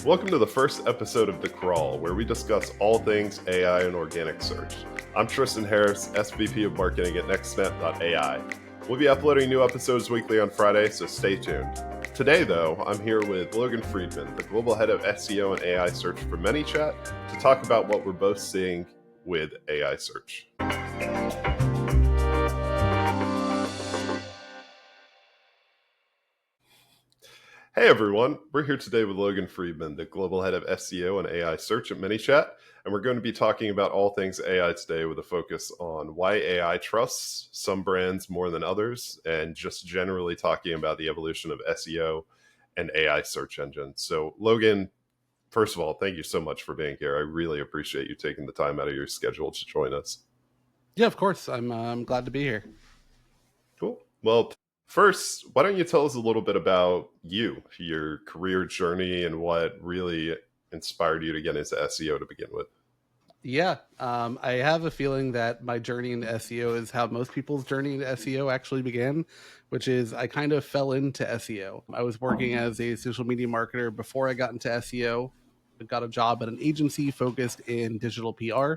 Welcome to the first episode of The Crawl, where we discuss all things AI and organic search. I'm Tristan Harris, SVP of Marketing at NextNet.ai. We'll be uploading new episodes weekly on Friday, so stay tuned. Today, though, I'm here with Logan Freedman, the Global Head of SEO and AI Search for ManyChat, to talk about what we're both seeing with AI search. Hey everyone, we're here today with Logan Freedman, the Global Head of SEO and AI Search at ManyChat, and we're going to be talking about all things AI today with a focus on why AI trusts some brands more than others, and just generally talking about the evolution of SEO and AI search engines. So Logan, first of all, thank you so much for being here. I really appreciate you taking the time out of your schedule to join us. Yeah, of course. I'm glad to be here. Cool. Well, first, why don't you tell us a little bit about you, your career journey, and what really inspired you to get into SEO to begin with? Yeah, I have a feeling that my journey into SEO is how most people's journey into SEO actually began, which is I kind of fell into SEO. I was working as a social media marketer before I got into SEO. I got a job at an agency focused in digital PR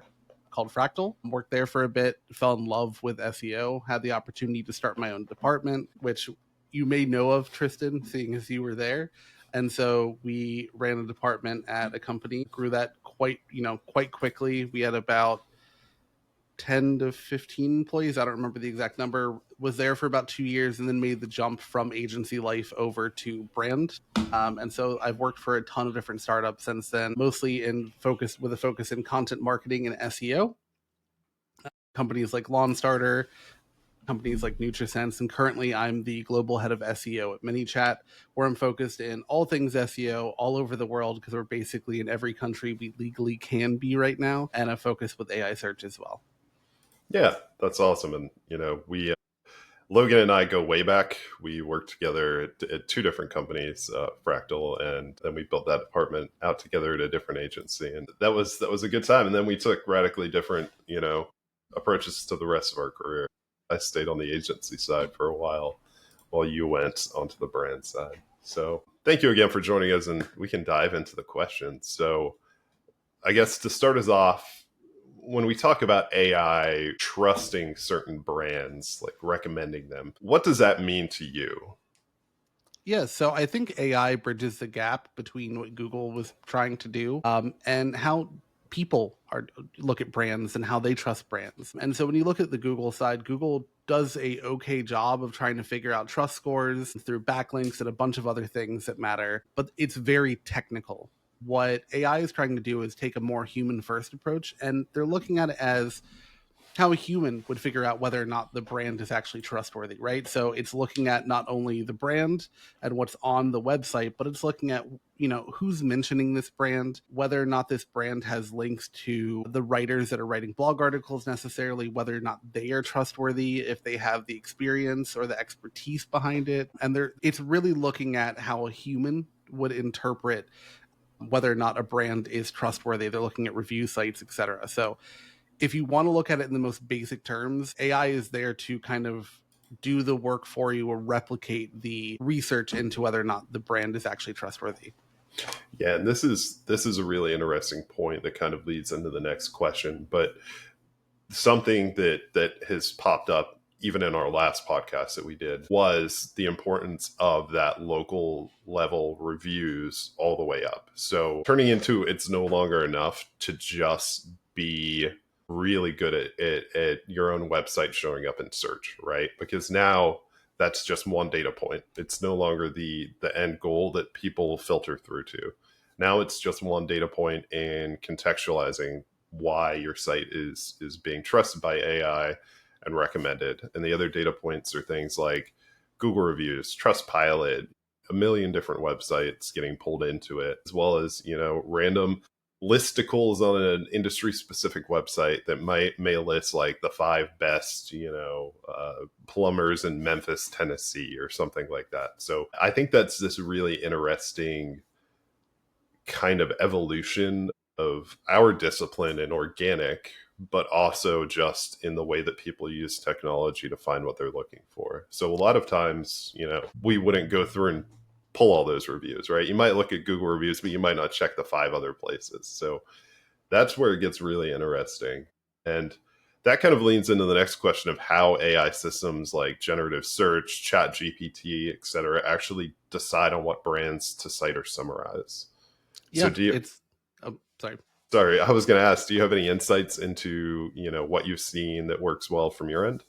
called Fractal. Worked there for a bit, fell in love with SEO, had the opportunity to start my own department, which you may know of, Tristan, seeing as you were there. And so we ran a department at a company, grew that quite quickly. We had about 10 to 15 employees. I don't remember the exact number. Was there for about 2 years and then made the jump from agency life over to brand. And so I've worked for a ton of different startups since then, mostly with a focus in content marketing and SEO. Companies like Lawn Starter, companies like NutriSense, and currently I'm the global head of SEO at ManyChat, where I'm focused in all things SEO all over the world, because we're basically in every country we legally can be right now, and a focus with AI search as well. Yeah, that's awesome. And, Logan and I go way back. We worked together at two different companies, Fractal, and then we built that department out together at a different agency. And that was a good time. And then we took radically different, approaches to the rest of our career. I stayed on the agency side for a while you went onto the brand side. So thank you again for joining us, and we can dive into the questions. So I guess to start us off, when we talk about AI trusting certain brands, like recommending them, what does that mean to you? Yeah, so I think AI bridges the gap between what Google was trying to do and how people look at brands and how they trust brands. And so when you look at the Google side, Google does a okay job of trying to figure out trust scores through backlinks and a bunch of other things that matter, but it's very technical. What AI is trying to do is take a more human first approach, and they're looking at it as how a human would figure out whether or not the brand is actually trustworthy, right? So it's looking at not only the brand and what's on the website, but it's looking at, who's mentioning this brand, whether or not this brand has links to the writers that are writing blog articles necessarily, whether or not they are trustworthy, if they have the experience or the expertise behind it. And it's really looking at how a human would interpret whether or not a brand is trustworthy. They're looking at review sites, etc. So if you want to look at it in the most basic terms, AI is there to kind of do the work for you or replicate the research into whether or not the brand is actually trustworthy. Yeah, and this is a really interesting point that kind of leads into the next question. But something that has popped up even in our last podcast that we did was the importance of that local level reviews all the way up. So turning into it's no longer enough to just be really good at your own website showing up in search, right? Because now that's just one data point. It's no longer the end goal that people filter through to. Now it's just one data point, and contextualizing why your site is being trusted by AI and recommended. And the other data points are things like Google reviews, Trustpilot, a million different websites getting pulled into it, as well as, random listicles on an industry specific website that may list like the 5 best, plumbers in Memphis, Tennessee, or something like that. So I think that's this really interesting kind of evolution of our discipline in organic, but also just in the way that people use technology to find what they're looking for. So a lot of times, we wouldn't go through and pull all those reviews, right? You might look at Google reviews, but you might not check the 5 other places. So that's where it gets really interesting. And that kind of leans into the next question of how AI systems like generative search, chat GPT, et cetera, actually decide on what brands to cite or summarize. So Yeah, do you, it's sorry. sorry, I was going to ask, do you have any insights into, what you've seen that works well from your end?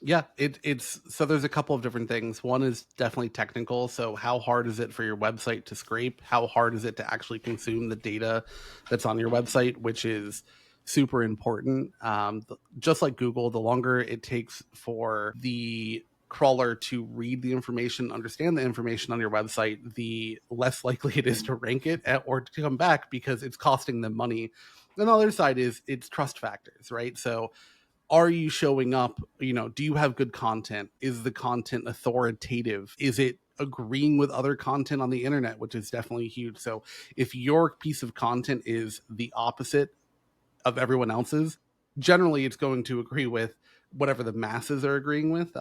Yeah, it's so there's a couple of different things. One is definitely technical. So how hard is it for your website to scrape? How hard is it to actually consume the data that's on your website, which is super important. Just like Google, the longer it takes for the crawler to read the information, understand the information on your website, the less likely it is to rank it or to come back because it's costing them money. And the other side is it's trust factors, right? So are you showing up? Do you have good content? Is the content authoritative? Is it agreeing with other content on the internet, which is definitely huge? So if your piece of content is the opposite of everyone else's, generally it's going to agree with whatever the masses are agreeing with,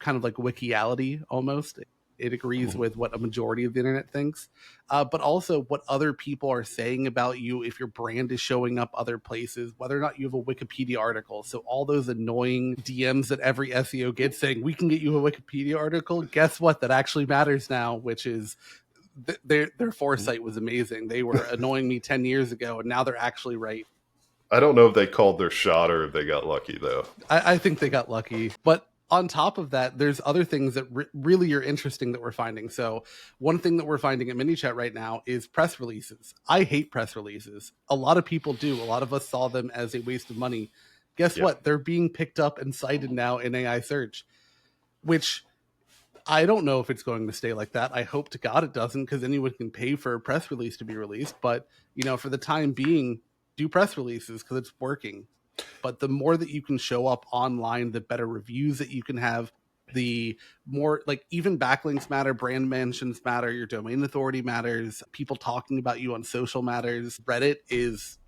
kind of like wikiality almost. It agrees with what a majority of the internet thinks, but also what other people are saying about you. If your brand is showing up other places, whether or not you have a Wikipedia article. So all those annoying DMs that every SEO gets saying, we can get you a Wikipedia article. Guess what? That actually matters now, which is their foresight was amazing. They were annoying me 10 years ago, and now they're actually right. I don't know if they called their shot or if they got lucky, though. I think they got lucky. But on top of that, there's other things that really are interesting that we're finding. So one thing that we're finding at ManyChat right now is press releases. I hate press releases. A lot of people do. A lot of us saw them as a waste of money. Guess Yeah. what? They're being picked up and cited now in AI search, which I don't know if it's going to stay like that. I hope to God it doesn't, because anyone can pay for a press release to be released. But, for the time being, do press releases because it's working. But the more that you can show up online, the better reviews that you can have, the more, like, even backlinks matter, brand mentions matter, your domain authority matters, people talking about you on social matters. Reddit is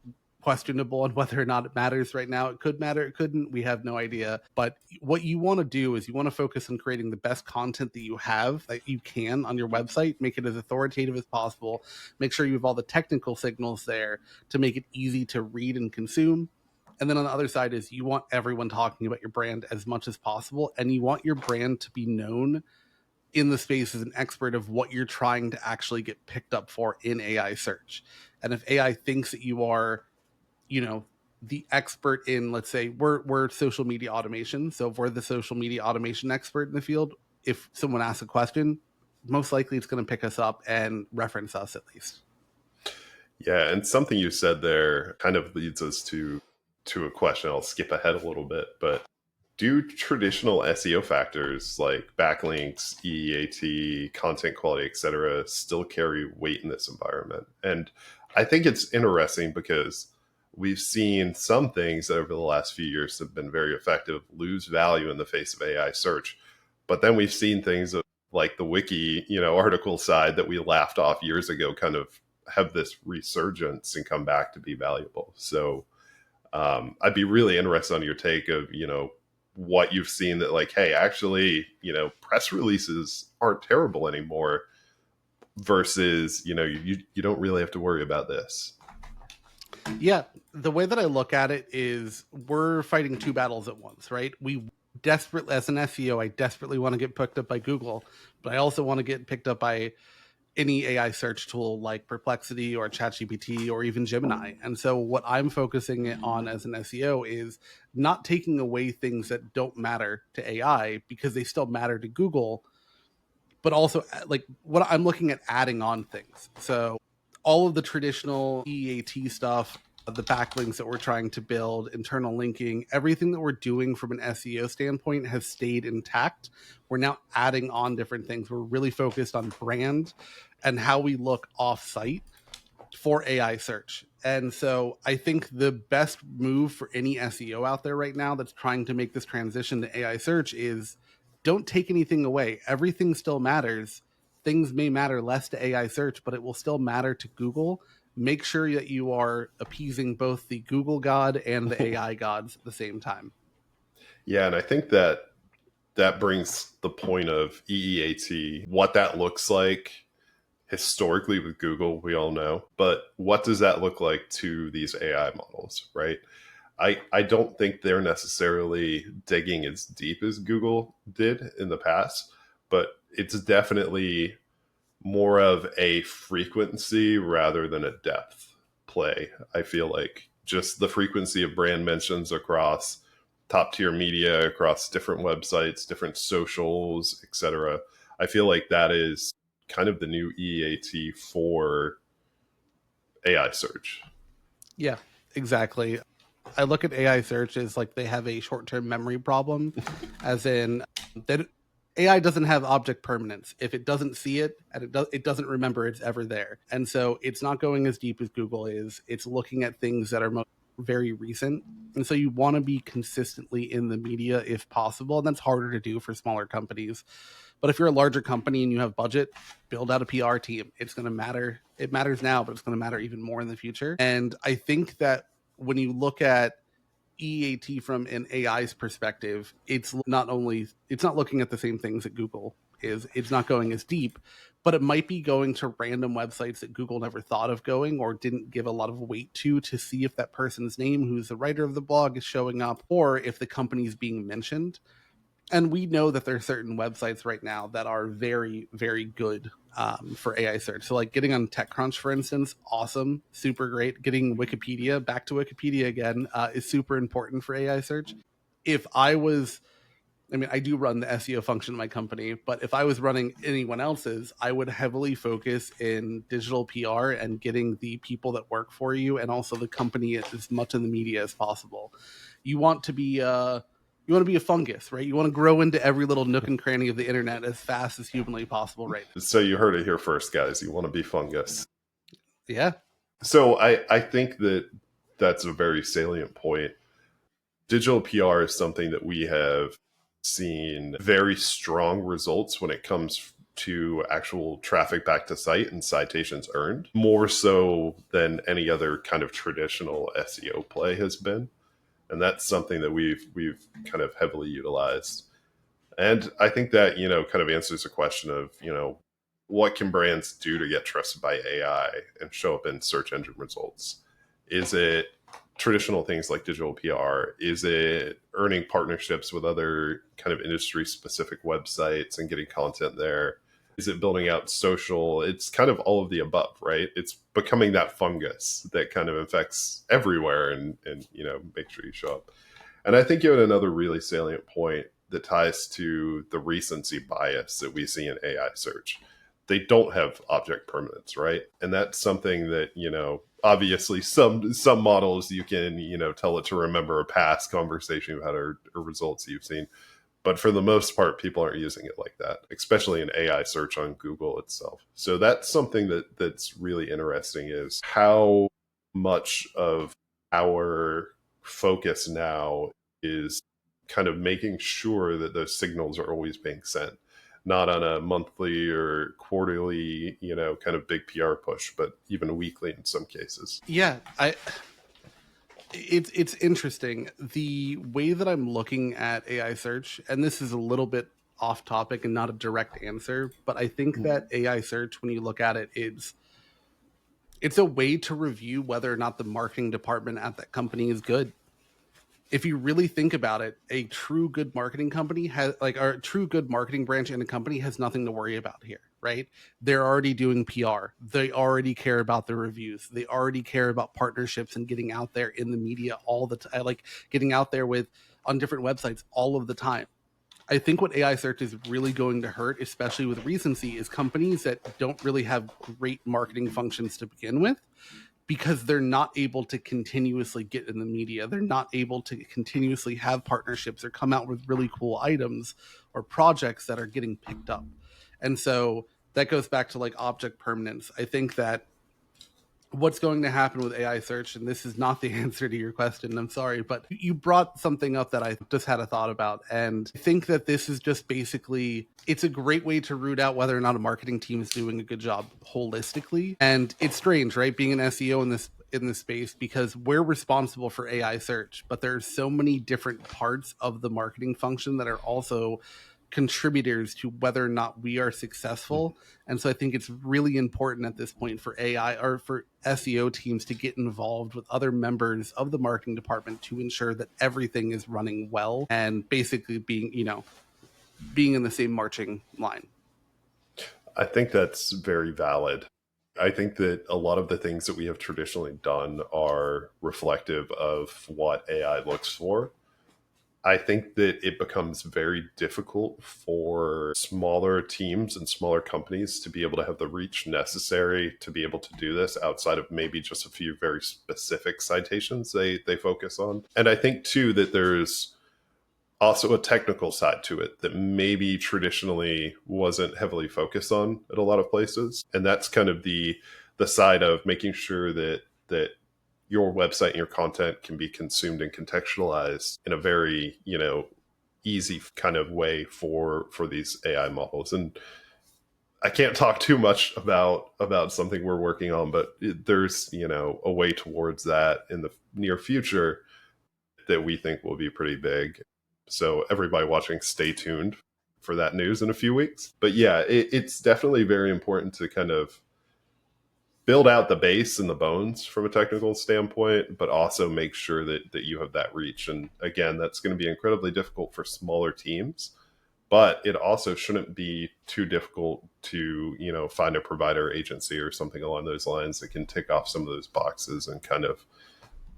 questionable on whether or not it matters right now. It could matter, it couldn't, we have no idea. But what you want to do is you want to focus on creating the best content that you have, that you can, on your website. Make it as authoritative as possible. Make sure you have all the technical signals there to make it easy to read and consume. And then on the other side is you want everyone talking about your brand as much as possible, and you want your brand to be known in the space as an expert of what you're trying to actually get picked up for in AI search. And if AI thinks that you are, the expert in, let's say we're social media automation. So if we're the social media automation expert in the field, if someone asks a question, most likely it's going to pick us up and reference us at least. Yeah, and something you said there kind of leads us to a question. I'll skip ahead a little bit, but do traditional SEO factors like backlinks, EEAT, content quality, etc., still carry weight in this environment? And I think it's interesting because we've seen some things that over the last few years have been very effective lose value in the face of AI search. But then we've seen things like the wiki, article side that we laughed off years ago kind of have this resurgence and come back to be valuable. So I'd be really interested on your take of, what you've seen that like, hey, actually, press releases aren't terrible anymore versus, you don't really have to worry about this. Yeah, the way that I look at it is we're fighting two battles at once, right? We desperately, as an SEO, I desperately want to get picked up by Google, but I also want to get picked up by any AI search tool like Perplexity or ChatGPT or even Gemini. And so what I'm focusing on as an SEO is not taking away things that don't matter to AI because they still matter to Google, but also like what I'm looking at adding on things. So all of the traditional EAT stuff, the backlinks that we're trying to build, internal linking, everything that we're doing from an SEO standpoint has stayed intact. We're now adding on different things. We're really focused on brand and how we look off site for AI search. And so I think the best move for any SEO out there right now that's trying to make this transition to AI search is don't take anything away. Everything still matters. Things may matter less to AI search, but it will still matter to Google. Make sure that you are appeasing both the Google god and the AI gods at the same time. Yeah, and I think that brings the point of EEAT, what that looks like, historically with Google, we all know. But what does that look like to these AI models, right? I don't think they're necessarily digging as deep as Google did in the past, but it's definitely more of a frequency rather than a depth play. I feel like just the frequency of brand mentions across top tier media, across different websites, different socials, etc. I feel like that is kind of the new EAT for AI search. Yeah, exactly. I look at AI search as like they have a short-term memory problem, as in that AI doesn't have object permanence. If it doesn't see it and it doesn't remember it's ever there, and so it's not going as deep as Google is. It's looking at things that are very recent, and so you want to be consistently in the media if possible, and that's harder to do for smaller companies. But if you're a larger company and you have budget, build out a PR team. It's going to matter. It matters now, but it's going to matter even more in the future. And I think that when you look at EAT from an AI's perspective, it's not looking at the same things that Google is. It's not going as deep, but it might be going to random websites that Google never thought of going or didn't give a lot of weight to see if that person's name, who's the writer of the blog, is showing up, or if the company's being mentioned. And we know that there are certain websites right now that are very, very good for AI search. So like getting on TechCrunch, for instance, awesome, super great. Getting Wikipedia, back to Wikipedia again, is super important for AI search. If I was, I mean, I do run the SEO function in my company, but if I was running anyone else's, I would heavily focus in digital PR and getting the people that work for you and also the company as much in the media as possible. You want to be a fungus, right? You want to grow into every little nook and cranny of the internet as fast as humanly possible, right? So you heard it here first, guys. You want to be fungus. Yeah. So I think that that's a very salient point. Digital PR is something that we have seen very strong results when it comes to actual traffic back to site and citations earned, more so than any other kind of traditional SEO play has been. And that's something that we've kind of heavily utilized. And I think that, kind of answers the question of, what can brands do to get trusted by AI and show up in search engine results? Is it traditional things like digital PR? Is it earning partnerships with other kind of industry specific websites and getting content there? Is it building out social? It's kind of all of the above, right? It's becoming that fungus that kind of infects everywhere and make sure you show up. And I think you had another really salient point that ties to the recency bias that we see in AI search. They don't have object permanence, right? And that's something that, obviously some models you can, tell it to remember a past conversation you've had or results you've seen. But for the most part, people aren't using it like that, especially in AI search on Google itself. So that's something that's really interesting, is how much of our focus now is kind of making sure that those signals are always being sent, not on a monthly or quarterly, kind of big PR push, but even weekly in some cases. Yeah, it's interesting the way that I'm looking at AI search, and this is a little bit off topic and not a direct answer, but I think that AI search, when you look at it, it's a way to review whether or not the marketing department at that company is good. If you really think about it, a true good marketing company has or a true good marketing branch in a company has nothing to worry about here, right? They're already doing PR. They already care about the reviews. They already care about partnerships and getting out there in the media all the time, like getting out there on different websites all of the time. I think what AI search is really going to hurt, especially with recency, is companies that don't really have great marketing functions to begin with, because they're not able to continuously get in the media. They're not able to continuously have partnerships or come out with really cool items or projects that are getting picked up. And so that goes back to like object permanence. I think that what's going to happen with AI search, and this is not the answer to your question, I'm sorry, but you brought something up that I just had a thought about. And I think that this is just basically, it's a great way to root out whether or not a marketing team is doing a good job holistically. And it's strange, right? Being an SEO in this space, because we're responsible for AI search, but there's so many different parts of the marketing function that are also contributors to whether or not we are successful. Mm-hmm. And so I think it's really important at this point for AI or for SEO teams to get involved with other members of the marketing department to ensure that everything is running well and basically being in the same marching line. I think that's very valid. I think that a lot of the things that we have traditionally done are reflective of what AI looks for. I think that it becomes very difficult for smaller teams and smaller companies to be able to have the reach necessary to be able to do this outside of maybe just a few very specific citations they focus on. And I think too that there's also a technical side to it that maybe traditionally wasn't heavily focused on at a lot of places. And that's kind of the side of making sure that your website and your content can be consumed and contextualized in a very, easy kind of way for these AI models. And I can't talk too much about something we're working on, but there's, a way towards that in the near future that we think will be pretty big. So everybody watching, stay tuned for that news in a few weeks. But yeah, it's definitely very important to kind of build out the base and the bones from a technical standpoint, but also make sure that you have that reach. And again, that's going to be incredibly difficult for smaller teams, but it also shouldn't be too difficult to, find a provider agency or something along those lines that can tick off some of those boxes and kind of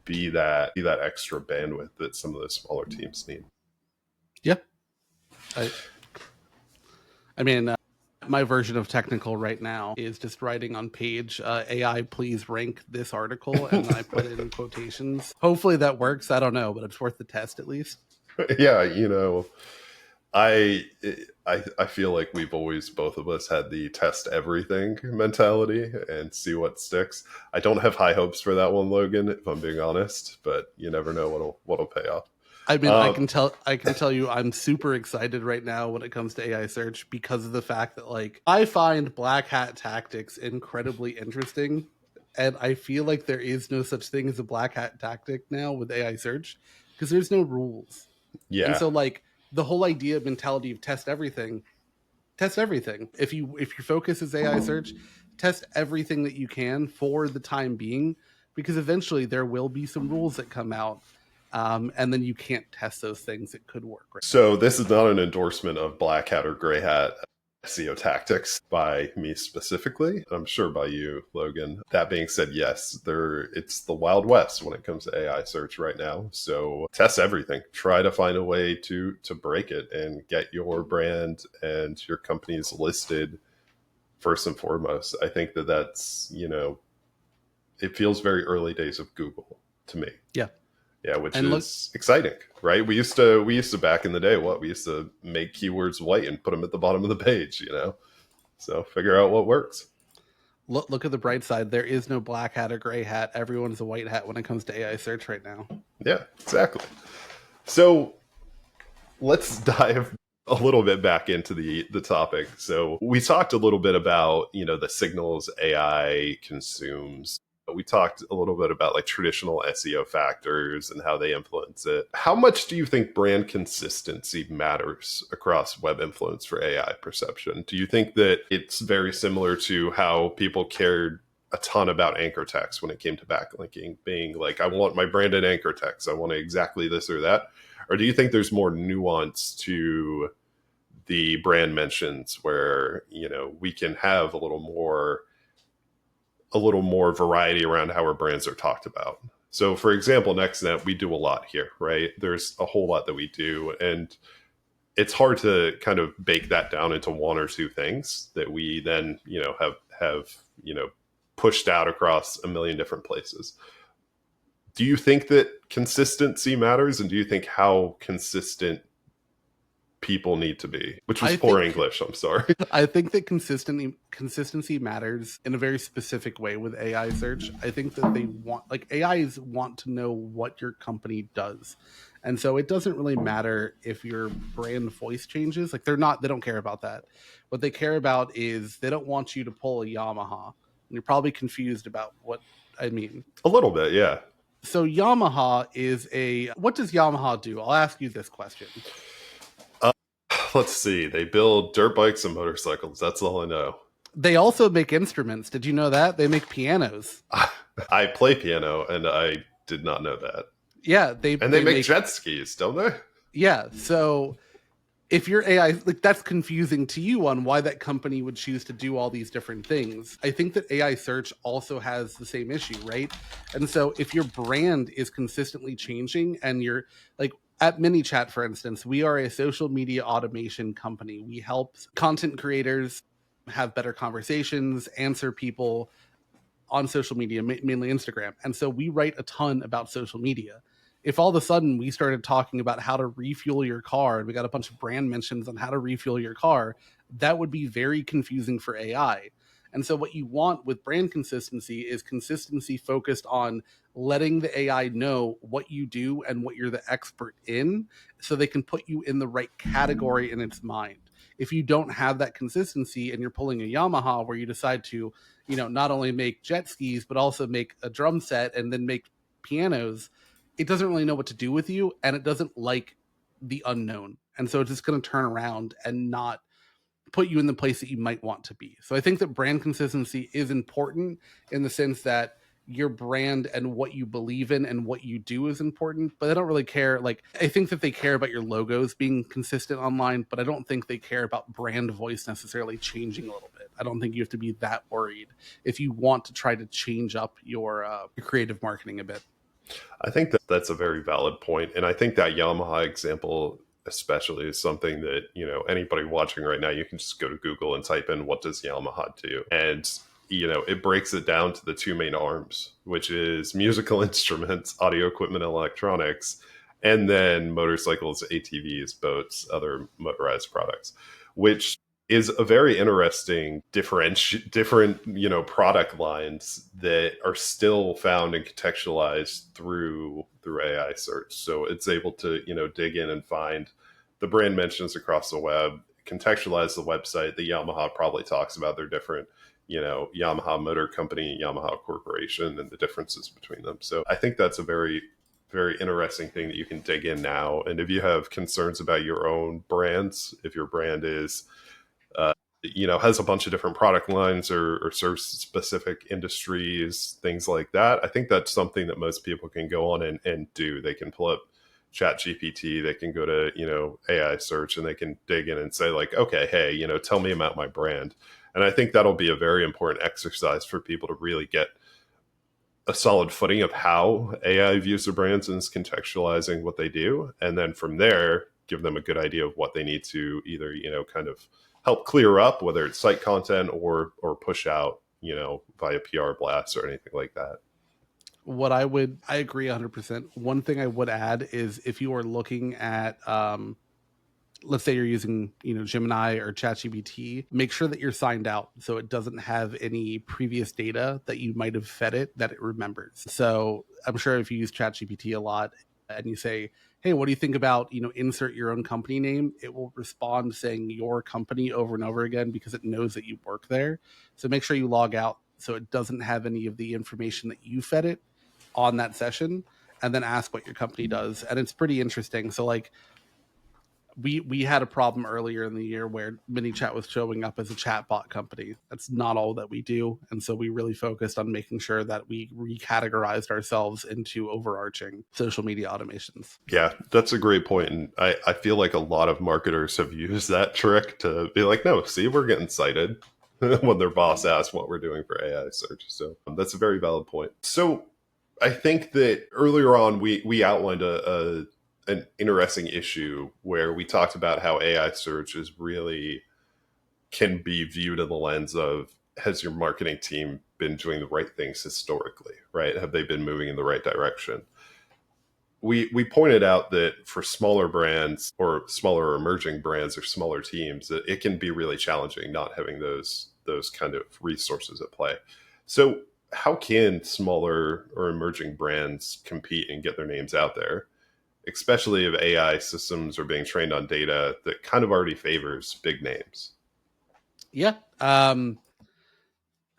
be that extra bandwidth that some of those smaller teams need. Yeah. I mean, my version of technical right now is just writing on page, AI, please rank this article, and then I put it in quotations. Hopefully that works. I don't know, but it's worth the test at least. Yeah, I feel like we've always, both of us, had the test everything mentality and see what sticks. I don't have high hopes for that one, Logan, if I'm being honest, but you never know what'll pay off. I mean, I can tell you I'm super excited right now when it comes to AI search because of the fact that I find black hat tactics incredibly interesting. And I feel like there is no such thing as a black hat tactic now with AI search because there's no rules. Yeah. And so the whole idea of mentality of test everything. If your focus is AI search, test everything that you can for the time being, because eventually there will be some rules that come out. And then you can't test those things. It could work. Right? So this is not an endorsement of black hat or gray hat SEO tactics by me specifically. I'm sure by you, Logan. That being said, yes, it's the Wild West when it comes to AI search right now. So test everything. Try to find a way to break it and get your brand and your companies listed first and foremost. I think that's, it feels very early days of Google to me. Yeah. Yeah, which is exciting, right? We used to back in the day, we used to make keywords white and put them at the bottom of the page, So figure out what works. Look at the bright side. There is no black hat or gray hat. Everyone's a white hat when it comes to AI search right now. Yeah, exactly. So let's dive a little bit back into the topic. So we talked a little bit about, the signals AI consumes. We talked a little bit about traditional SEO factors and how they influence it. How much do you think brand consistency matters across web influence for AI perception? Do you think that it's very similar to how people cared a ton about anchor text when it came to backlinking, being I want my branded anchor text, I want exactly this or that? Or do you think there's more nuance to the brand mentions where, we can have a little more variety around how our brands are talked about? So for example, NextNet, we do a lot here, right? There's a whole lot that we do, and it's hard to kind of bake that down into one or two things that we then, have pushed out across a million different places. Do you think that consistency matters? And do you think how consistent people need to be? Which was poor English, I'm sorry. I think that consistency matters in a very specific way with AI search. I think that they want, AIs want to know what your company does. And so it doesn't really matter if your brand voice changes. They don't care about that. What they care about is they don't want you to pull a Yamaha. And you're probably confused about what I mean. A little bit, yeah. So Yamaha what does Yamaha do? I'll ask you this question. Let's see. They build dirt bikes and motorcycles. That's all I know. They also make instruments. Did you know that? They make pianos. I play piano, and I did not know that. Yeah, they And they they make make jet skis, don't they? yeah. So if your AI, like, that's confusing to you on why that company would choose to do all these different things. I think that AI search also has the same issue, right? And so if your brand is consistently changing and you're like at ManyChat, for instance, we are a social media automation company. We help content creators have better conversations, answer people on social media, mainly Instagram. And so we write a ton about social media. If all of a sudden we started talking about how to refuel your car and we got a bunch of brand mentions on how to refuel your car, that would be very confusing for AI. And so what you want with brand consistency is consistency focused on letting the AI know what you do and what you're the expert in so they can put you in the right category in its mind. If you don't have that consistency and you're pulling a Yamaha where you decide to, not only make jet skis, but also make a drum set and then make pianos, it doesn't really know what to do with you and it doesn't like the unknown. And so it's just going to turn around and not put you in the place that you might want to be. So I think that brand consistency is important in the sense that your brand and what you believe in and what you do is important, but I don't really care. Like, I think that they care about your logos being consistent online, but I don't think they care about brand voice necessarily changing a little bit. I don't think you have to be that worried if you want to try to change up your creative marketing a bit. I think that that's a very valid point. And I think that Yamaha example especially is something that, anybody watching right now, you can just go to Google and type in what does Yamaha do? And it breaks it down to the two main arms, which is musical instruments, audio equipment, electronics, and then motorcycles, ATVs, boats, other motorized products, which is a very interesting different product lines that are still found and contextualized through AI search. So it's able to dig in and find the brand mentions across the web, contextualize the website. The Yamaha probably talks about their different Yamaha Motor Company, Yamaha Corporation, and the differences between them. So I think that's a very very interesting thing that you can dig in now. And if you have concerns about your own brands, if your brand is has a bunch of different product lines or serves specific industries, things like that. I think that's something that most people can go on and do. They can pull up Chat GPT, they can go to, AI search, and they can dig in and say like, okay, hey, tell me about my brand. And I think that'll be a very important exercise for people to really get a solid footing of how AI views their brands and is contextualizing what they do. And then from there, give them a good idea of what they need to either, kind of help clear up, whether it's site content or push out, via PR blasts or anything like that. I agree 100%. One thing I would add is if you are looking at, let's say you're using, Gemini or ChatGPT, make sure that you're signed out so it doesn't have any previous data that you might have fed it that it remembers. So I'm sure if you use ChatGPT a lot and you say, hey, what do you think about, insert your own company name, it will respond saying your company over and over again because it knows that you work there. So make sure you log out so it doesn't have any of the information that you fed it on that session, and then ask what your company does. And it's pretty interesting. So like, we had a problem earlier in the year where ManyChat was showing up as a chatbot company. That's not all that we do, and so we really focused on making sure that we recategorized ourselves into overarching social media automations. Yeah, that's a great point. And I feel like a lot of marketers have used that trick to be like, no, see, we're getting cited when their boss asks what we're doing for AI search. So that's a very valid point. So I think that earlier on we outlined an interesting issue where we talked about how AI search is really can be viewed in the lens of, has your marketing team been doing the right things historically, right? Have they been moving in the right direction? We pointed out that for smaller brands or smaller emerging brands or smaller teams, that it can be really challenging not having those kind of resources at play. So how can smaller or emerging brands compete and get their names out there, especially if AI systems are being trained on data that kind of already favors big names? Yeah.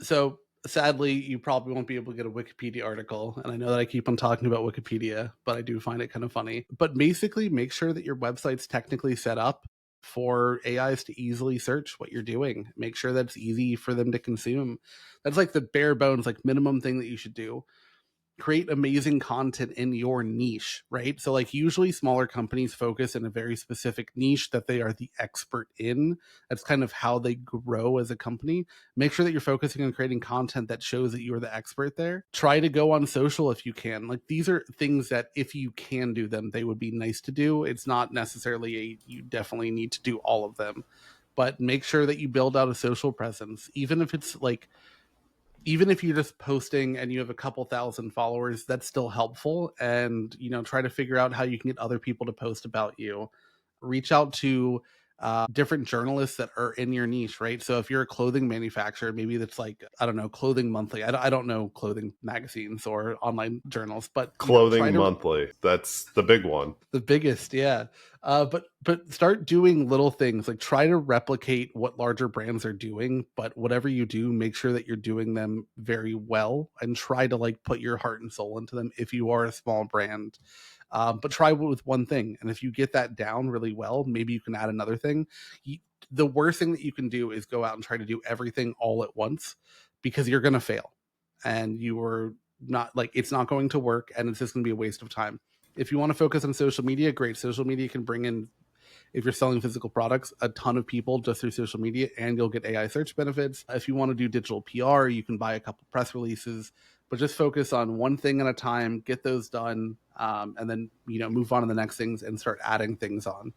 So sadly, you probably won't be able to get a Wikipedia article. And I know that I keep on talking about Wikipedia, but I do find it kind of funny. But basically, make sure that your website's technically set up for AIs to easily search what you're doing. Make sure that's easy for them to consume. That's like the bare bones, like minimum thing that you should do. Create amazing content in your niche, right? So like usually smaller companies focus in a very specific niche that they are the expert in. That's kind of how they grow as a company. Make sure that you're focusing on creating content that shows that you are the expert there. Try to go on social if you can. Like these are things that if you can do them, they would be nice to do. It's not necessarily you definitely need to do all of them, but make sure that you build out a social presence, even if it's like, even if you're just posting and you have a couple thousand followers, that's still helpful. And try to figure out how you can get other people to post about you. Reach out to different journalists that are in your niche, right? So if you're a clothing manufacturer, maybe that's like, I don't know, Clothing Monthly. I don't know clothing magazines or online journals, but try Clothing to Monthly, that's the big one. the biggest, yeah. But start doing little things, like try to replicate what larger brands are doing, but whatever you do, make sure that you're doing them very well and try to like put your heart and soul into them if you are a small brand. But try with one thing, and if you get that down really well, maybe you can add another thing. The worst thing that you can do is go out and try to do everything all at once, because you're going to fail, and you are not like, it's not going to work, and it's just going to be a waste of time. If you want to focus on social media, great. Social media can bring in, if you're selling physical products, a ton of people just through social media, and you'll get AI search benefits. If you want to do digital PR, you can buy a couple press releases, but just focus on one thing at a time, get those done, and then move on to the next things and start adding things on.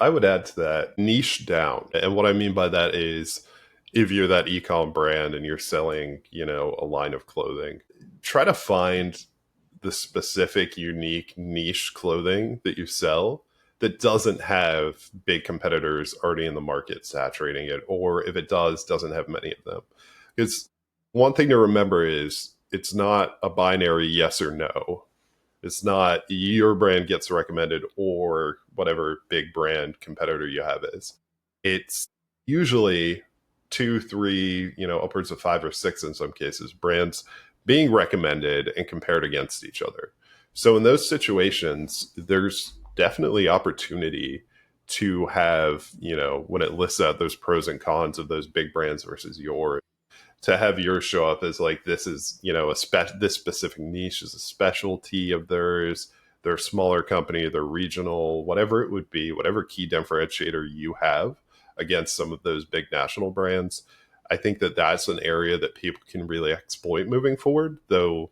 I would add to that, niche down. And what I mean by that is, if you're that e-com brand and you're selling, a line of clothing, try to find the specific, unique niche clothing that you sell that doesn't have big competitors already in the market saturating it, or if it does, doesn't have many of them. Because one thing to remember is it's not a binary yes or no. It's not your brand gets recommended or whatever big brand competitor you have is. It's usually two, three, upwards of five or six in some cases, brands being recommended and compared against each other. So in those situations, there's definitely opportunity to have, when it lists out those pros and cons of those big brands versus yours, to have yours show up as like, this is, this specific niche is a specialty of theirs. They're a smaller company, they're regional, whatever it would be, whatever key differentiator you have against some of those big national brands. I think that that's an area that people can really exploit moving forward, though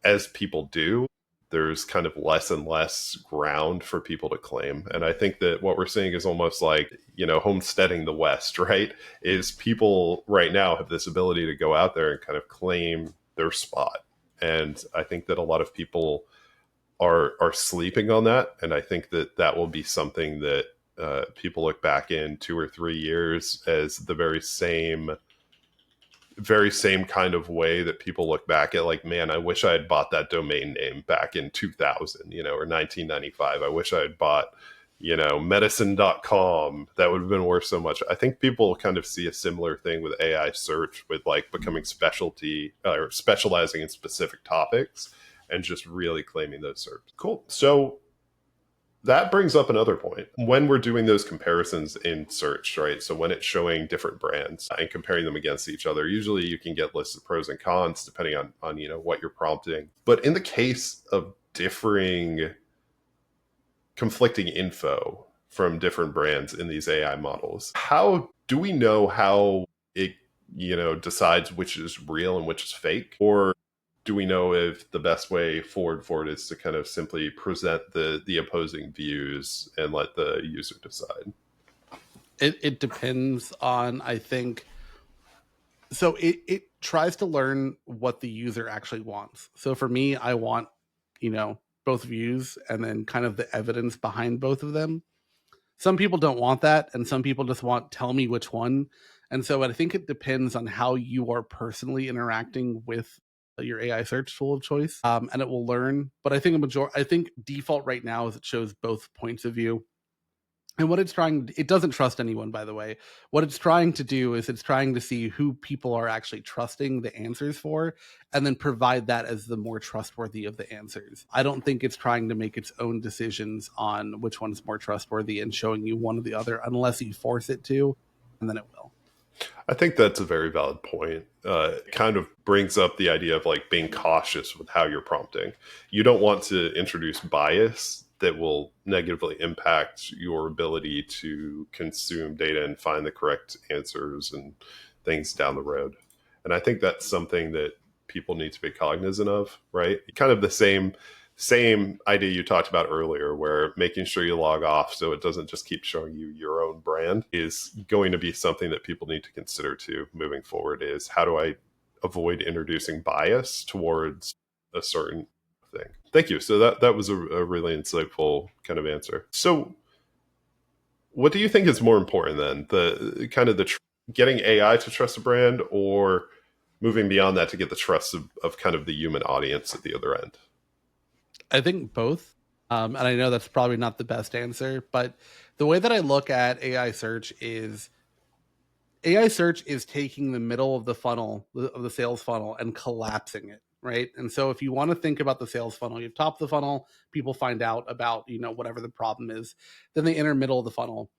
as people do, there's kind of less and less ground for people to claim. And I think that what we're seeing is almost like, homesteading the West, right? Is people right now have this ability to go out there and kind of claim their spot. And I think that a lot of people are sleeping on that. And I think that that will be something that people look back in 2 or 3 years as the very same kind of way that people look back at, like, man, I wish I had bought that domain name back in 2000, or 1995. I wish I had bought, medicine.com. That would have been worth so much. I think people kind of see a similar thing with AI search, with like becoming specialty or specializing in specific topics and just really claiming those SERPs. Cool. So that brings up another point. When we're doing those comparisons in search, right? So when it's showing different brands and comparing them against each other, usually you can get lists of pros and cons depending on what you're prompting. But in the case of differing, conflicting info from different brands in these AI models, how do we know how it decides which is real and which is fake? Or do we know if the best way forward for it is to kind of simply present the opposing views and let the user decide? It depends on, I think, so it tries to learn what the user actually wants. So for me, I want, both views and then kind of the evidence behind both of them. Some people don't want that, and some people just want, tell me which one. And so I think it depends on how you are personally interacting with your AI search tool of choice, and it will learn. But I think I think default right now is it shows both points of view. And what it's trying, it doesn't trust anyone, by the way. What it's trying to do is it's trying to see who people are actually trusting the answers for, and then provide that as the more trustworthy of the answers. I don't think it's trying to make its own decisions on which one's more trustworthy and showing you one or the other, unless you force it to, and then it will. I think that's a very valid point. It kind of brings up the idea of like being cautious with how you're prompting. You don't want to introduce bias that will negatively impact your ability to consume data and find the correct answers and things down the road. And I think that's something that people need to be cognizant of, right? Kind of the same idea you talked about earlier, where making sure you log off so it doesn't just keep showing you your own brand is going to be something that people need to consider too moving forward. Is how do I avoid introducing bias towards a certain thing? Thank you. So that was a really insightful kind of answer. So what do you think is more important then? The kind of getting AI to trust a brand, or moving beyond that to get the trust of kind of the human audience at the other end? I think both. And I know that's probably not the best answer, but the way that I look at AI search is taking the middle of the funnel, of the sales funnel, and collapsing it, right? And so if you want to think about the sales funnel, you have top of the funnel, people find out about, whatever the problem is. Then they enter middle of the funnel.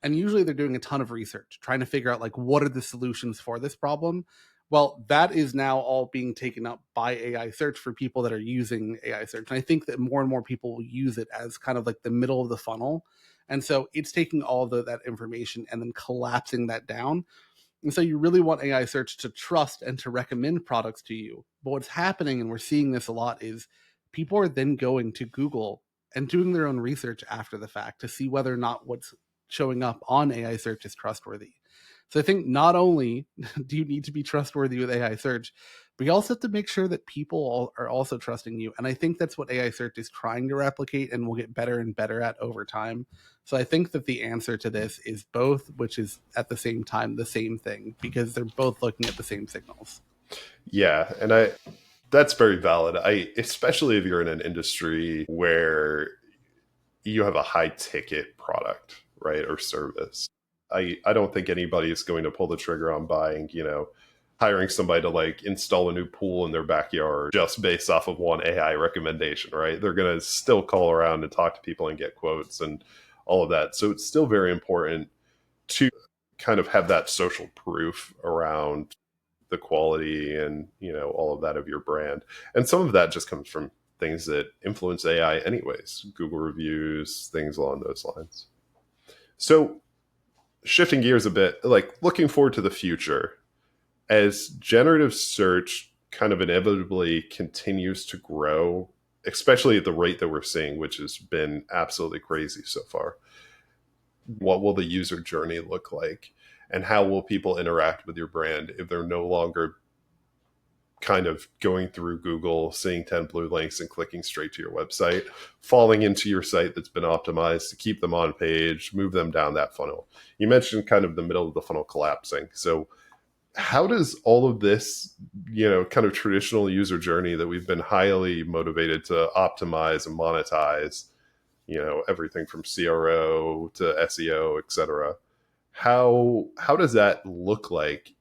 And usually they're doing a ton of research, trying to figure out like what are the solutions for this problem. Well, that is now all being taken up by AI search for people that are using AI search. And I think that more and more people will use it as kind of like the middle of the funnel. And so it's taking all of that information and then collapsing that down. And so you really want AI search to trust and to recommend products to you. But what's happening, and we're seeing this a lot, is people are then going to Google and doing their own research after the fact to see whether or not what's showing up on AI search is trustworthy. So I think not only do you need to be trustworthy with AI search, but you also have to make sure that people are also trusting you. And I think that's what AI search is trying to replicate and will get better and better at over time. So I think that the answer to this is both, which is at the same time the same thing, because they're both looking at the same signals. Yeah, and that's very valid. Especially if you're in an industry where you have a high ticket product, right, or service. I don't think anybody is going to pull the trigger on buying, hiring somebody to like install a new pool in their backyard just based off of one AI recommendation, right? They're going to still call around and talk to people and get quotes and all of that. So it's still very important to kind of have that social proof around the quality and, all of that of your brand. And some of that just comes from things that influence AI anyways, Google reviews, things along those lines. So shifting gears a bit, like looking forward to the future, as generative search kind of inevitably continues to grow, especially at the rate that we're seeing, which has been absolutely crazy so far, what will the user journey look like? And how will people interact with your brand if they're no longer kind of going through Google, seeing 10 blue links and clicking straight to your website, falling into your site that's been optimized to keep them on page, move them down that funnel? You mentioned kind of the middle of the funnel collapsing. So how does all of this, kind of traditional user journey that we've been highly motivated to optimize and monetize, everything from CRO to SEO, et cetera, how does that look like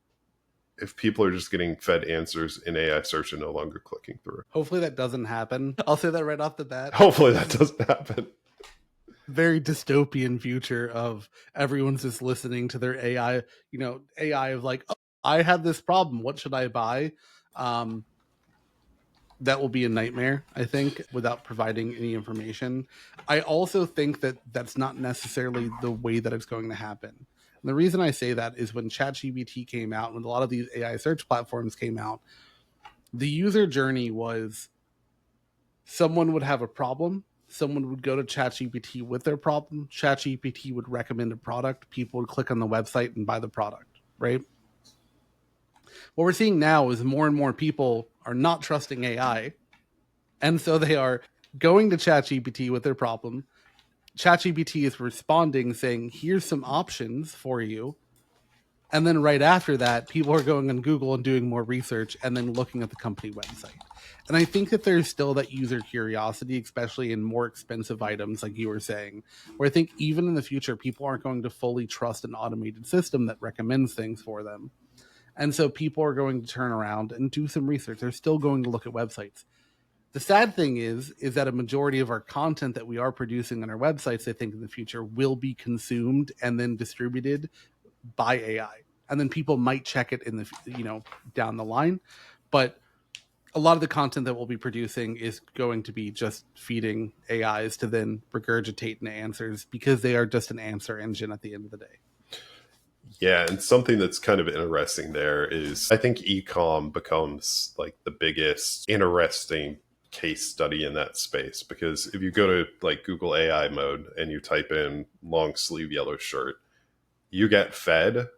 if people are just getting fed answers in AI search and no longer clicking through? Hopefully that doesn't happen. I'll say that right off the bat. Hopefully that doesn't happen. Very dystopian future of everyone's just listening to their AI, AI of like, oh, I have this problem. What should I buy? That will be a nightmare, I think, without providing any information. I also think that that's not necessarily the way that it's going to happen. And the reason I say that is when ChatGPT came out, when a lot of these AI search platforms came out, the user journey was someone would have a problem. Someone would go to ChatGPT with their problem. ChatGPT would recommend a product. People would click on the website and buy the product, right? What we're seeing now is more and more people are not trusting AI. And so they are going to ChatGPT with their problem. ChatGPT is responding saying, here's some options for you. And then right after that, people are going on Google and doing more research and then looking at the company website. And I think that there's still that user curiosity, especially in more expensive items, like you were saying, where I think even in the future, people aren't going to fully trust an automated system that recommends things for them. And so people are going to turn around and do some research. They're still going to look at websites. The sad thing is that a majority of our content that we are producing on our websites, I think in the future, will be consumed and then distributed by AI. And then people might check it in the, down the line. But a lot of the content that we'll be producing is going to be just feeding AIs to then regurgitate answers, because they are just an answer engine at the end of the day. Yeah, and something that's kind of interesting there is I think ecom becomes like the biggest interesting case study in that space, because if you go to like Google AI mode and you type in long sleeve yellow shirt, you get fed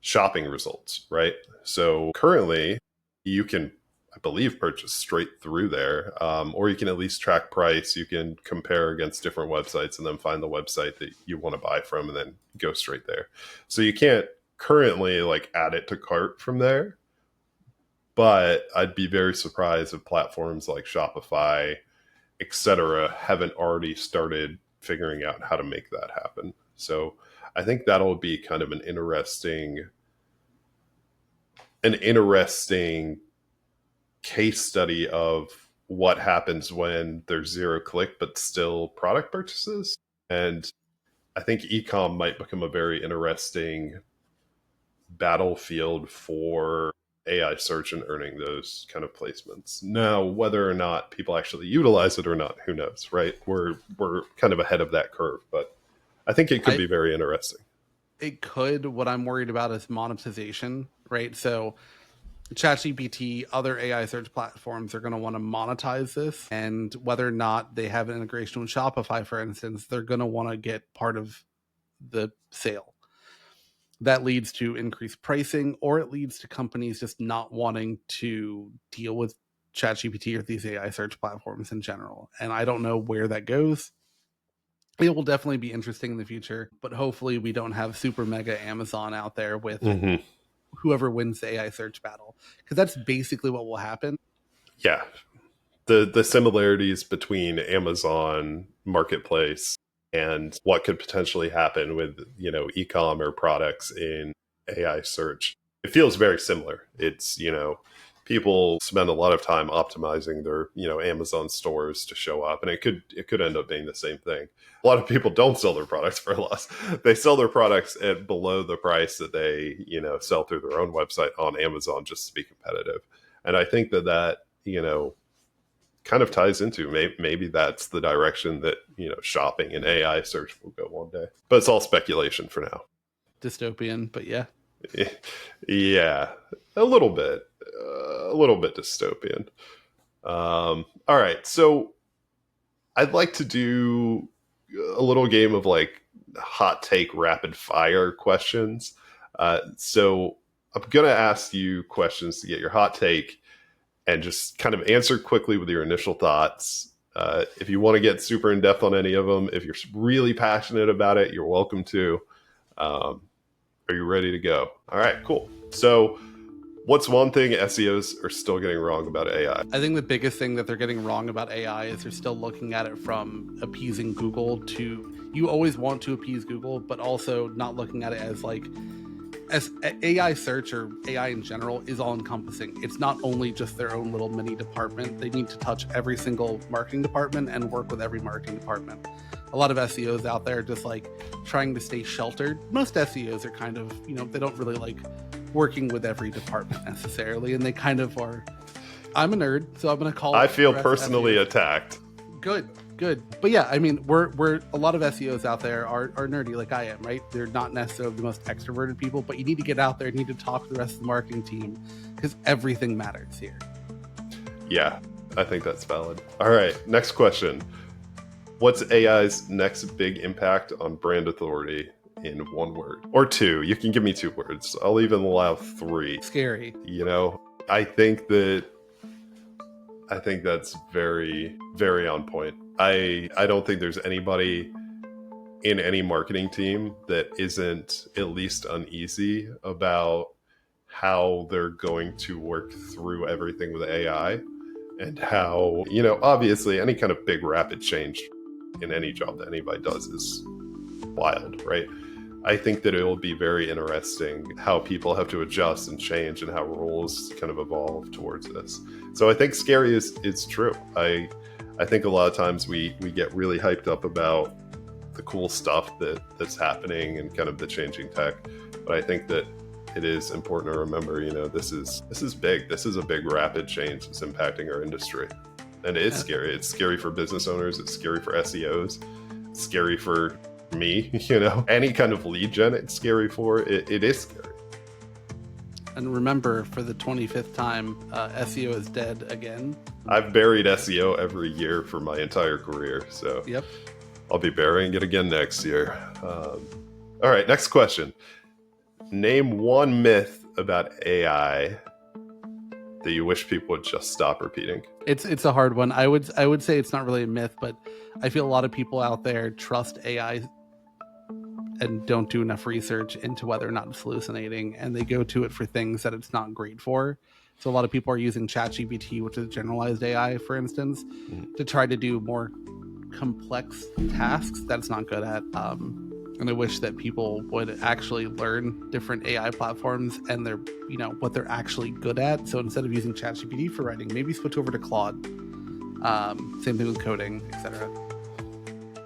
shopping results, right? So currently you can, I believe, purchase straight through there, or you can at least track price. You can compare against different websites and then find the website that you want to buy from and then go straight there. So you can't currently like add it to cart from there, but I'd be very surprised if platforms like Shopify, etc., haven't already started figuring out how to make that happen. So I think that'll be kind of an interesting case study of what happens when there's zero click but still product purchases. And I think ecom might become a very interesting battlefield for AI search and earning those kind of placements. Now, whether or not people actually utilize it or not, who knows, right? We're kind of ahead of that curve, but I think it could be very interesting. It could. What I'm worried about is monetization, right? So ChatGPT, other AI search platforms are going to want to monetize this, and whether or not they have an integration with Shopify, for instance, they're going to want to get part of the sale. That leads to increased pricing, or it leads to companies just not wanting to deal with ChatGPT or these AI search platforms in general. And I don't know where that goes. It will definitely be interesting in the future, but hopefully we don't have super mega Amazon out there with whoever wins the AI search battle, because that's basically what will happen. Yeah. The similarities between Amazon Marketplace and what could potentially happen with, ecom or products in AI search, it feels very similar. It's, people spend a lot of time optimizing their, Amazon stores to show up, and it could end up being the same thing. A lot of people don't sell their products for a loss. They sell their products at below the price that they, sell through their own website on Amazon just to be competitive. And I think that kind of ties into maybe that's the direction that shopping and AI search will go one day. But it's all speculation for now. Dystopian, but yeah. Yeah, a little bit dystopian. All right, so I'd like to do a little game of like hot take rapid fire questions. So I'm gonna ask you questions to get your hot take, and just kind of answer quickly with your initial thoughts. If you want to get super in depth on any of them, if you're really passionate about it, you're welcome to. Are you ready to go? All right, cool. So what's one thing SEOs are still getting wrong about AI? I think the biggest thing that they're getting wrong about AI is they're still looking at it from appeasing Google to, you always want to appease Google, but also not looking at it as like, as AI search or AI in general is all encompassing. It's not only just their own little mini department. They need to touch every single marketing department and work with every marketing department. A lot of SEOs out there just like trying to stay sheltered. Most SEOs are kind of, they don't really like working with every department necessarily. And they kind of are, I'm a nerd, so I'm going to call it. I feel personally attacked. Good. But yeah, I mean, we're a lot of SEOs out there are nerdy like I am, right? They're not necessarily the most extroverted people, but you need to get out there, you need to talk to the rest of the marketing team, because everything matters here. Yeah, I think that's valid. All right, next question. What's AI's next big impact on brand authority in one word? Or two. You can give me 2 words. I'll even allow 3. Scary. I think that's very, very on point. I don't think there's anybody in any marketing team that isn't at least uneasy about how they're going to work through everything with AI. and how, obviously any kind of big rapid change in any job that anybody does is wild, right? I think that it will be very interesting how people have to adjust and change and how roles kind of evolve towards this. So I think scary is true. I think a lot of times we get really hyped up about the cool stuff that's happening and kind of the changing tech. But I think that it is important to remember, this is big. This is a big rapid change that's impacting our industry. And it is scary. It's scary for business owners. It's scary for SEOs. It's scary for me, any kind of lead gen it's scary for. It is scary. And remember, for the 25th time, SEO is dead again. I've buried SEO every year for my entire career. So yep, I'll be burying it again next year. All right, next question. Name one myth about AI that you wish people would just stop repeating. It's a hard one. I would say it's not really a myth, but I feel a lot of people out there trust AI and don't do enough research into whether or not it's hallucinating, and they go to it for things that it's not great for. So a lot of people are using ChatGPT, which is generalized AI, for instance, to try to do more complex tasks that it's not good at. And I wish that people would actually learn different AI platforms and their, what they're actually good at. So instead of using ChatGPT for writing, maybe switch over to Claude. Same thing with coding, etc.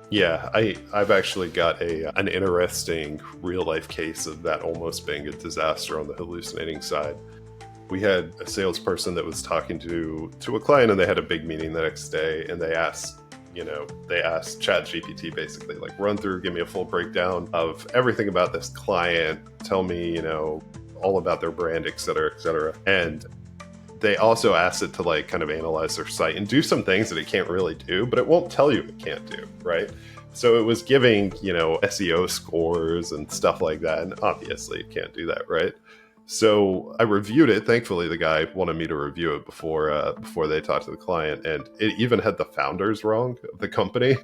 Yeah, I've actually got an interesting real life case of that almost being a disaster on the hallucinating side. We had a salesperson that was talking to a client, and they had a big meeting the next day, and they asked ChatGPT basically, like, run through, give me a full breakdown of everything about this client, tell me, all about their brand, et cetera, et cetera. And they also asked it to like kind of analyze their site and do some things that it can't really do, but it won't tell you it can't do, right? So it was giving, SEO scores and stuff like that. And obviously it can't do that, right? So I reviewed it. Thankfully, the guy wanted me to review it before they talked to the client. And it even had the founders wrong of the company.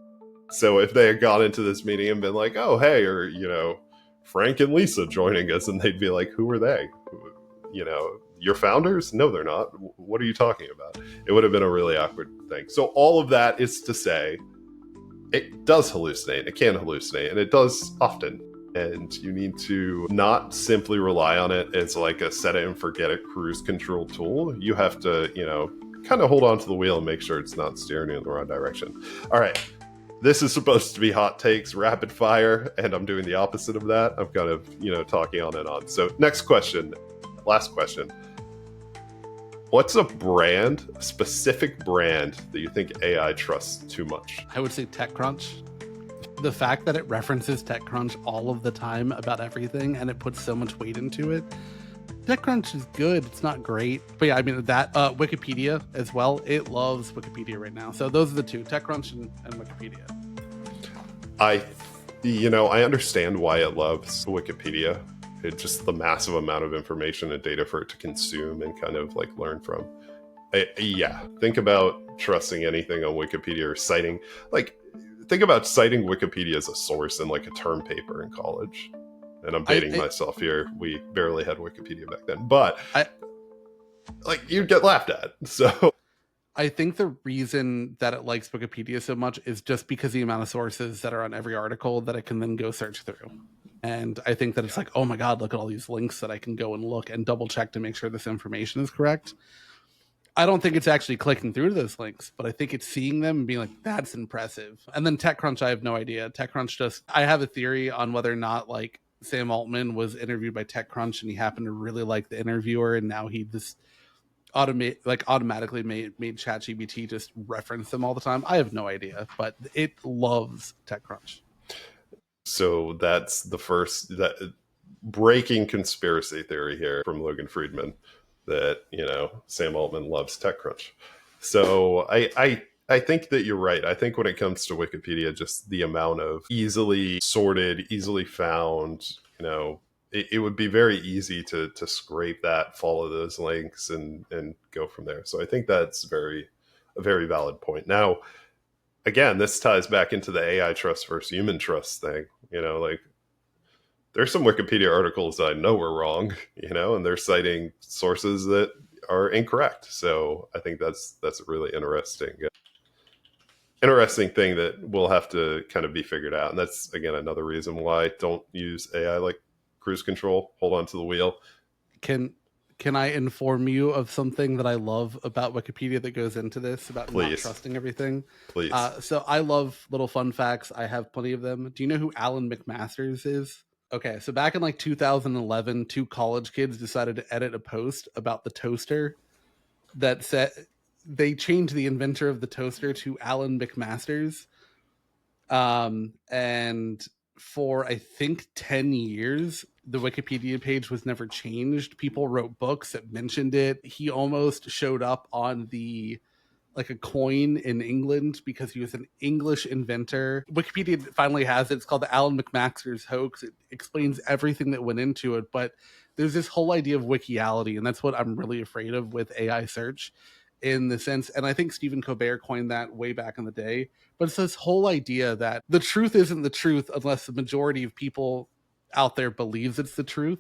So if they had gone into this meeting and been like, oh, hey, or, Frank and Lisa joining us, and they'd be like, who are they? Your founders? No, they're not. What are you talking about? It would have been a really awkward thing. So all of that is to say, it does hallucinate. It can hallucinate, and it does often. And you need to not simply rely on it as like a set it and forget it cruise control tool. You have to, kind of hold on to the wheel and make sure it's not steering you in the wrong direction. All right. This is supposed to be hot takes, rapid fire, and I'm doing the opposite of that. I'm kind of, talking on and on. So next question, last question. What's a specific brand that you think AI trusts too much? I would say TechCrunch. The fact that it references TechCrunch all of the time about everything, and it puts so much weight into it. TechCrunch is good. It's not great. But yeah, I mean, that Wikipedia as well. It loves Wikipedia right now. So those are the two, TechCrunch and Wikipedia. I understand why it loves Wikipedia. It's just the massive amount of information and data for it to consume and kind of like learn from. Think about trusting anything on Wikipedia or citing, think about citing Wikipedia as a source in like a term paper in college. And I'm dating myself here. We barely had Wikipedia back then, but you'd get laughed at. So I think the reason that it likes Wikipedia so much is just because the amount of sources that are on every article that it can then go search through. And I think that it's like, oh my God, look at all these links that I can go and look and double check to make sure this information is correct. I don't think it's actually clicking through to those links, but I think it's seeing them and being like, that's impressive. And then TechCrunch, I have no idea. TechCrunch I have a theory on whether or not like Sam Altman was interviewed by TechCrunch and he happened to really like the interviewer, and now he just automatically made ChatGPT just reference them all the time. I have no idea, but it loves TechCrunch. So that's the first breaking conspiracy theory here from Logan Freedman, that Sam Altman loves TechCrunch. So I think that you're right. I think when it comes to Wikipedia, just the amount of easily sorted, easily found, it would be very easy to scrape that, follow those links, and go from there. So I think that's a very valid point. Now, again, this ties back into the AI trust versus human trust thing. There's some Wikipedia articles that I know were wrong, and they're citing sources that are incorrect. So I think that's a really interesting thing that will have to kind of be figured out. And that's, again, another reason why I don't use AI like cruise control, hold on to the wheel. Can I inform you of something that I love about Wikipedia that goes into this about not Please. trusting everything? Please. So I love little fun facts. I have plenty of them. Do you know who Alan McMasters is? Okay, so back in like 2011, two college kids decided to edit a post about the toaster that said they changed the inventor of the toaster to Alan McMasters. And for I think 10 years, the Wikipedia page was never changed. People wrote books that mentioned it. He almost showed up on the like a coin in England because he was an English inventor. Wikipedia finally has it. It's called the Alan McMasters hoax. It explains everything that went into it, but there's this whole idea of wikiality, and that's what I'm really afraid of with AI search in the sense, and I think Stephen Colbert coined that way back in the day, but it's this whole idea that the truth isn't the truth unless the majority of people out there believes it's the truth.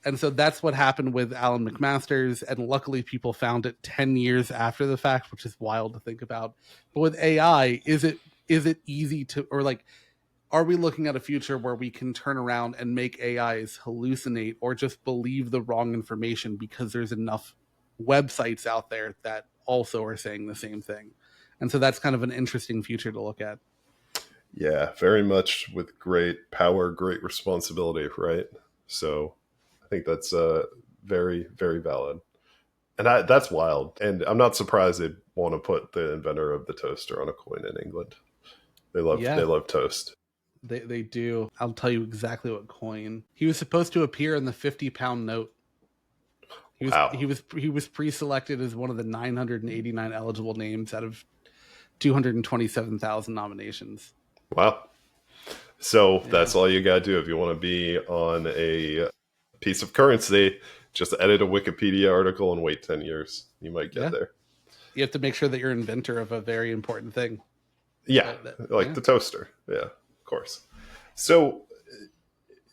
And so that's what happened with Alan McMasters. And luckily, people found it 10 years after the fact, which is wild to think about. But with AI, is it easy to, or like, are we looking at a future where we can turn around and make AIs hallucinate or just believe the wrong information because there's enough websites out there that also are saying the same thing? And so that's kind of an interesting future to look at. Yeah, very much with great power, great responsibility, right? So I think that's very, very valid. And that's wild. And I'm not surprised they'd want to put the inventor of the toaster on a coin in England. They love toast. They do. I'll tell you exactly what coin. He was supposed to appear in the 50-pound note. Wow. He was pre-selected as one of the 989 eligible names out of 227,000 nominations. Wow. So that's all you got to do if you want to be on a piece of currency. Just edit a Wikipedia article and wait 10 years. You might get there. You have to make sure that you're inventor of a very important thing. Yeah, the toaster. Yeah, of course. So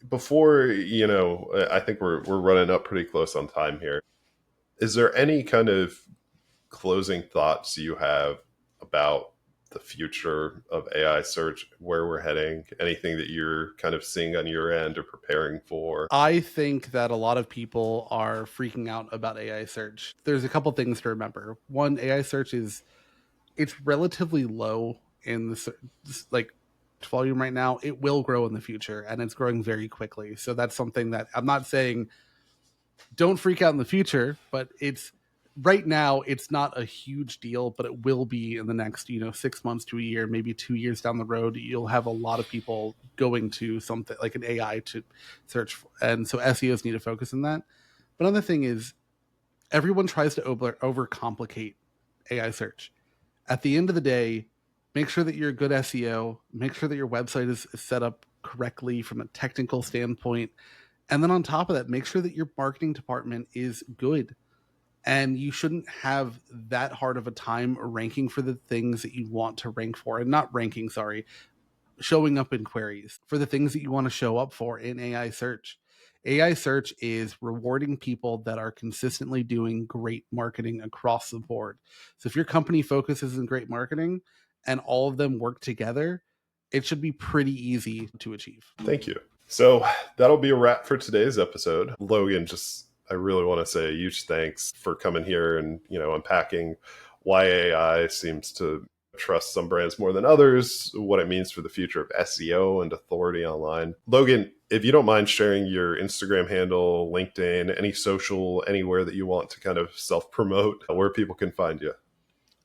before, I think we're running up pretty close on time here. Is there any kind of closing thoughts you have about the future of AI search, where we're heading, anything that you're kind of seeing on your end or preparing for? I think that a lot of people are freaking out about AI search. There's a couple things to remember. One, AI search it's relatively low in the like volume right now. It will grow in the future, and it's growing very quickly. So that's something that I'm not saying don't freak out in the future, but it's right now it's not a huge deal, but it will be in the next 6 months to a year, maybe 2 years down the road. You'll have a lot of people going to something like an AI to search for, and so SEOs need to focus on that. But another thing is everyone tries to overcomplicate AI search. At the end of the day, make sure that you're a good SEO, make sure that your website is set up correctly from a technical standpoint, and then on top of that, make sure that your marketing department is good. And you shouldn't have that hard of a time ranking for the things that you want to rank for, and not ranking, sorry, showing up in queries for the things that you want to show up for in AI search. AI search is rewarding people that are consistently doing great marketing across the board. So if your company focuses on great marketing and all of them work together, it should be pretty easy to achieve. Thank you. So that'll be a wrap for today's episode. Logan, I really want to say a huge thanks for coming here and, unpacking why AI seems to trust some brands more than others, what it means for the future of SEO and authority online. Logan, if you don't mind sharing your Instagram handle, LinkedIn, any social, anywhere that you want to kind of self-promote, where people can find you.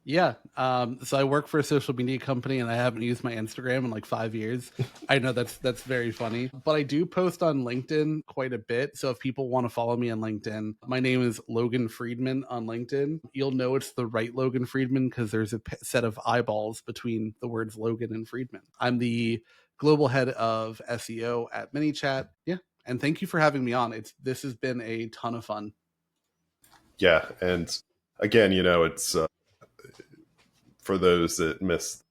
Yeah. So I work for a social media company and I haven't used my Instagram in like 5 years. I know that's very funny, but I do post on LinkedIn quite a bit. So if people want to follow me on LinkedIn, my name is Logan Freedman on LinkedIn. You'll know it's the right Logan Freedman because there's a set of eyeballs between the words Logan and Freedman. I'm the global head of SEO at ManyChat. Yeah. And thank you for having me on. This has been a ton of fun. Yeah. And again, it's for those that missed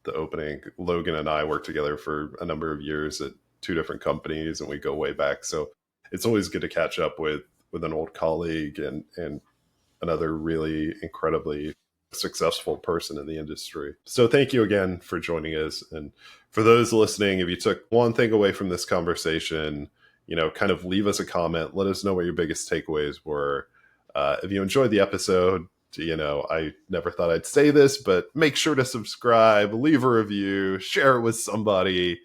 the opening, Logan and I worked together for a number of years at two different companies, and we go way back. So it's always good to catch up with an old colleague and another really incredibly successful person in the industry. So thank you again for joining us. And for those listening, if you took one thing away from this conversation, kind of leave us a comment. Let us know what your biggest takeaways were. If you enjoyed the episode, I never thought I'd say this, but make sure to subscribe, leave a review, share it with somebody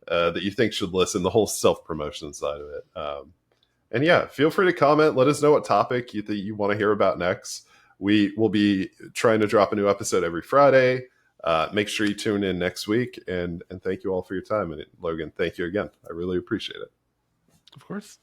that you think should listen, the whole self-promotion side of it. And yeah, feel free to comment. Let us know what topic you want to hear about next. We will be trying to drop a new episode every Friday. Make sure you tune in next week. And thank you all for your time. And Logan, thank you again. I really appreciate it. Of course.